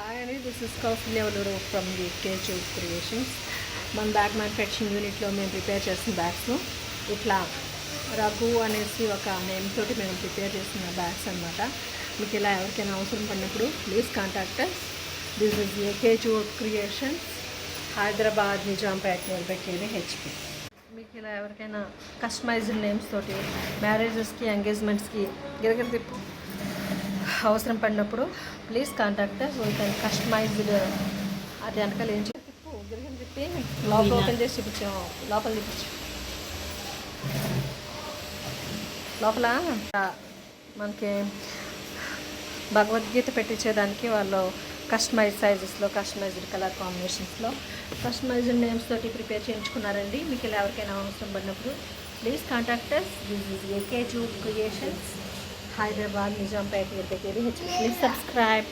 Hi అండి, this is Kausalya Valluru from the KG creations. మన bag manufacturing యూనిట్లో మేము ప్రిపేర్ చేసిన బ్యాగ్స్ ఇట్లా రఘు అనేసి ఒక నేమ్ తోటి మేము ప్రిపేర్ చేసిన బ్యాగ్స్ అనమాట. మీకు ఇలా ఎవరికైనా అవసరం పడినప్పుడు please contact us. This is KG creations, Hyderabad, Nizampet, near KV HP. మీకు ఇలా ఎవరికైనా కస్టమైజ్డ్ నేమ్స్ తోటి మ్యారేజెస్కి, ఎంగేజ్మెంట్స్కి గిరగిర అవసరం పడినప్పుడు please contact us. We can customised. అది వెనకాల ఏం తిప్పు గిరిగిన తిప్పి లోపల ఓపెన్ చేసి చూపించాము. లోపల చూపించు. లోపల మనకి భగవద్గీత పెట్టించేదానికి వాళ్ళు కస్టమైజ్డ్ సైజెస్లో, కస్టమైజ్డ్ కలర్ కాంబినేషన్స్లో, కస్టమైజ్డ్ నేమ్స్ తోటి ప్రిపేర్ చేయించుకున్నారండి. మీకు ఇలా ఎవరికైనా అవసరం పడినప్పుడు please contact us. This is ఏకేజూ creations, Hyderabad, Nizampet, near KV HP. Please subscribe.